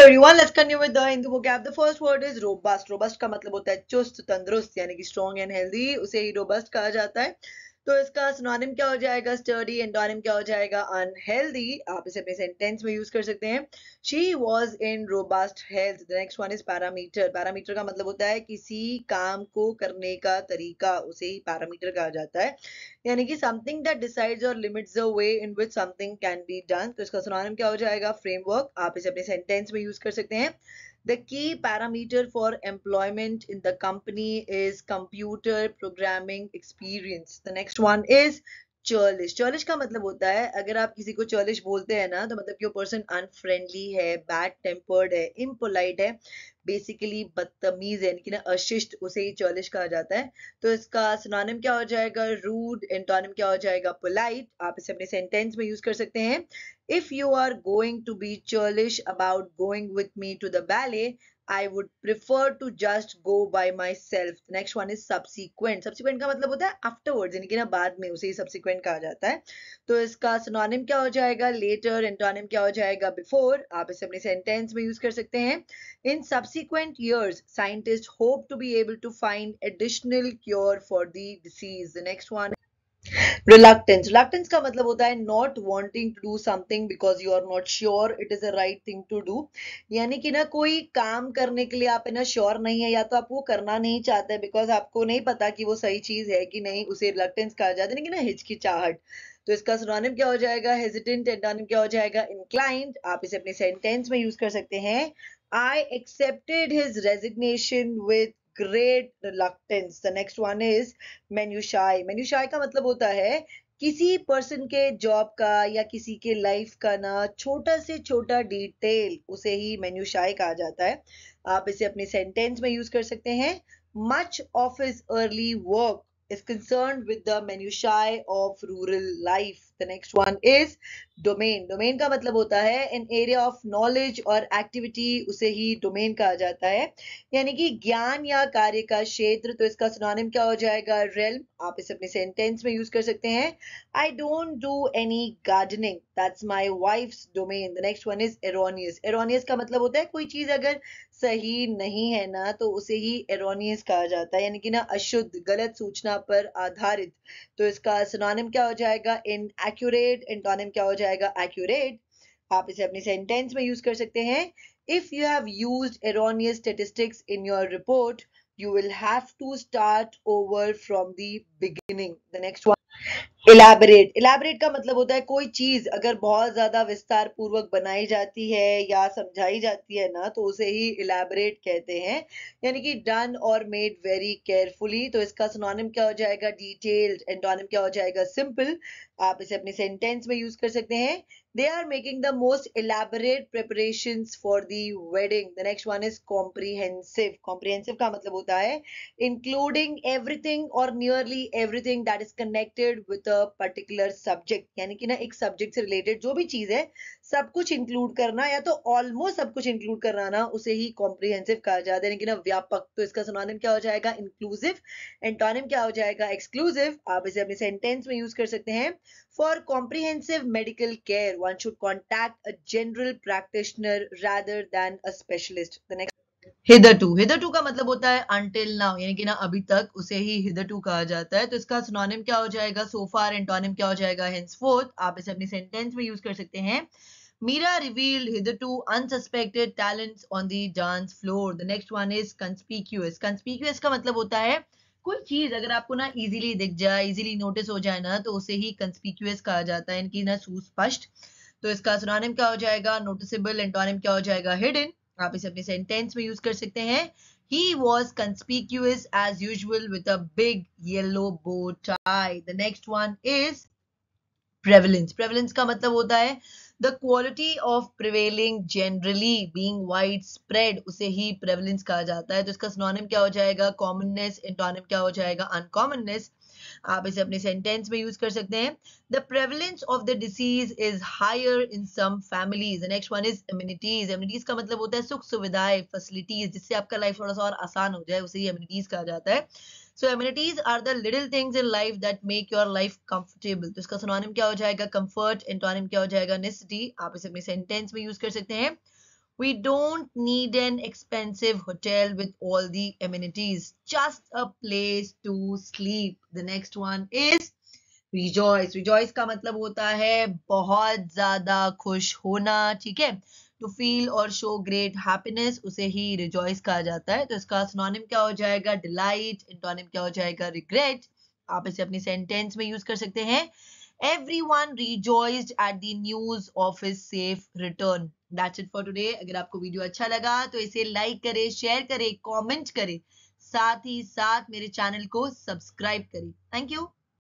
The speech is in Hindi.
everyone, let's continue with the Hindu vocab. The first word is robust. Robust का मतलब होता है चुस्त, तंदुरुस्त, यानी कि strong and healthy, उसे ही robust कहा जाता है. तो इसका सिनोनिम क्या हो जाएगा? स्टर्डी. एंटोनिम क्या हो जाएगा? अनहेल्दी. आप इसे अपने सेंटेंस में यूज कर सकते हैं. She was in robust health. The next one is parameter. Parameter का मतलब होता है किसी काम को करने का तरीका, उसे ही पैरामीटर कहा जाता है. यानी कि समथिंग दैट डिसाइड्स और limits the way in which something can be done. तो इसका सिनोनिम क्या हो जाएगा? फ्रेमवर्क. आप इसे अपने सेंटेंस में यूज कर सकते हैं. The key parameter for employment in the company is computer programming experience. The next one is churlish. Churlish का मतलब होता है अगर आप किसी को churlish बोलते हैं ना, तो मतलब कि वो पर्सन अनफ्रेंडली है, बैड टेम्पर्ड है, इम्पोलाइट है, बेसिकली बदतमीज है, यानी कि ना अशिष्ट, उसे ही churlish कहा जाता है. तो इसका सिनोनिम क्या हो जाएगा? रूड. एंटोनिम क्या हो जाएगा? पोलाइट. आप इसे अपने सेंटेंस में यूज कर सकते हैं. If you are going to be churlish about going with me to the ballet, I would prefer to just go by myself. The next one is subsequent. Subsequent का मतलब होता है afterwards, यानी कि ना बाद में, उसे ही subsequent कहा जाता है. तो इसका synonym क्या हो जाएगा? Later. Antonym क्या हो जाएगा? Before. आप इसे अपने sentence में use कर सकते हैं. In subsequent years, scientists hope to be able to find additional cure for the disease. The next one. Reluctance. Reluctance का मतलब होता है not wanting to do something because you are not sure it is the right thing to do. यानी कि ना कोई काम करने के लिए आप है ना श्योर नहीं है, या तो आप वो करना नहीं चाहते बिकॉज आपको नहीं पता कि वो सही चीज है कि नहीं, उसे रिलक्टेंस कहा जाता है. यानी कि ना हिचकिचाहट. तो इसका सिनोनिम क्या हो जाएगा? हेजिटेंट. एंटोनिम क्या हो जाएगा? इंक्लाइंड. आप इसे अपने सेंटेंस में यूज कर सकते हैं. I accepted his resignation with great reluctance. The next one is minutiae. Minutiae का मतलब होता है किसी पर्सन के जॉब का या किसी के लाइफ का ना छोटा से छोटा डिटेल, उसे ही minutiae कहा जाता है. आप इसे अपने सेंटेंस में यूज कर सकते हैं. Much of his early work is concerned with the minutiae of rural life. The next one is domain. Domain का मतलब होता है एन एरिया ऑफ नॉलेज और एक्टिविटी, उसे ही डोमेन कहा जाता है, यानी कि ज्ञान या कार्य का क्षेत्र. तो इसका सिनोनिम क्या हो जाएगा? रेल्म. आप इसे अपने सेंटेंस में यूज कर सकते हैं. I don't do any gardening, that's my wives domain. The next one is erroneous. Erroneous का मतलब होता है कोई चीज अगर सही नहीं है ना, तो उसे ही एरोनियस कहा जाता है, यानी कि ना अशुद्ध, गलत सूचना पर आधारित. तो इसका सिनोनिम क्या हो जाएगा? इनएक्यूरेट. एंटोनिम क्या हो जाएगा? एक्यूरेट. आप इसे अपनी सेंटेंस में यूज कर सकते हैं. If you have used erroneous statistics in your report, you will have to start over from the beginning. The next one, elaborate. Elaborate का मतलब होता है कोई चीज अगर बहुत ज्यादा विस्तार पूर्वक बनाई जाती है या समझाई जाती है ना, तो उसे ही इलैबोरेट कहते हैं, यानी कि डन और मेड वेरी केयरफुली. तो इसका सिनोनिम क्या हो जाएगा? डिटेल्ड. एंटोनिम क्या हो जाएगा? सिंपल. आप इसे अपने सेंटेंस में यूज कर सकते हैं. They are making the most elaborate preparations for the wedding. The next one is comprehensive. Comprehensive का मतलब होता है including everything or nearly everything that is connected with a particular subject. यानी कि ना एक सब्जेक्ट से रिलेटेड जो भी चीज है सब कुछ इंक्लूड करना, या तो ऑलमोस्ट सब कुछ इंक्लूड करना ना, उसे ही कॉम्प्रिहेंसिव कहा जाता है, यानी कि ना व्यापक. तो इसका सिनोनिम क्या हो जाएगा? इंक्लूसिव. एंटोनिम क्या हो जाएगा? एक्सक्लूसिव. आप इसे अपने सेंटेंस में यूज कर सकते हैं. For comprehensive medical care, one should contact a general practitioner rather than a specialist. The next, hitherto. Hitherto का मतलब होता है until now, यानी कि ना अभी तक, उसे ही hitherto कहा जाता है. तो इसका सिनोनिम क्या हो जाएगा? so far. एंटोनिम क्या हो जाएगा? henceforth. आप इसे अपनी सेंटेंस में यूज कर सकते हैं. Mira revealed hitherto unsuspected talents on the dance floor. The next one is conspicuous. Conspicuous का मतलब होता है कोई चीज अगर आपको ना इजीली दिख जाए, इजीली नोटिस हो जाए ना, तो उसे ही कंस्पिक्यूअस कहा जाता है, इनकी ना सुस्पष्ट. तो इसका सिनोनिम क्या हो जाएगा? नोटिसेबल. एंटोनिम क्या हो जाएगा? हिडन. आप इसे अपने सेंटेंस में यूज कर सकते हैं. He was conspicuous as usual with a big yellow bow tie. The next one is prevalence. Prevalence का मतलब होता है the quality of prevailing generally being widespread, उसे ही prevalence कहा जाता है. तो इसका सिनोनिम क्या हो जाएगा? commonness. एंटोनिम क्या हो जाएगा? uncommonness. आप इसे अपने सेंटेंस में यूज कर सकते हैं. The prevalence of the disease is higher in some families. The next one is amenities. Amenities का मतलब होता है सुख सुविधाएं, facilities, जिससे आपका लाइफ थोड़ा सा और आसान हो जाए, उसे ही amenities कहा जाता है. So amenities are the little things in life that make your life comfortable. तो इसका सिनोनिम क्या हो जाएगा? comfort. एंटोनिम क्या हो जाएगा? necessity. आप इसे अपने सेंटेंस में यूज कर सकते हैं. We don't need an expensive hotel with all the amenities, just a place to sleep. The next one is rejoice. Rejoice का मतलब होता है बहुत ज्यादा खुश होना, ठीक है। टू फील और शो ग्रेट हैप्पीनेस, उसे ही रिजॉइस कहा जाता है। तो इसका सिनोनिम क्या हो जाएगा? डिलाइट। एंटोनिम क्या हो जाएगा? रिग्रेट। आप इसे अपनी सेंटेंस में यूज कर सकते हैं। Everyone rejoiced at the news of his safe return. That's it for today. अगर आपको वीडियो अच्छा लगा तो इसे लाइक करें, शेयर करें, कमेंट करें, साथ ही साथ मेरे चैनल को सब्सक्राइब करें। Thank you.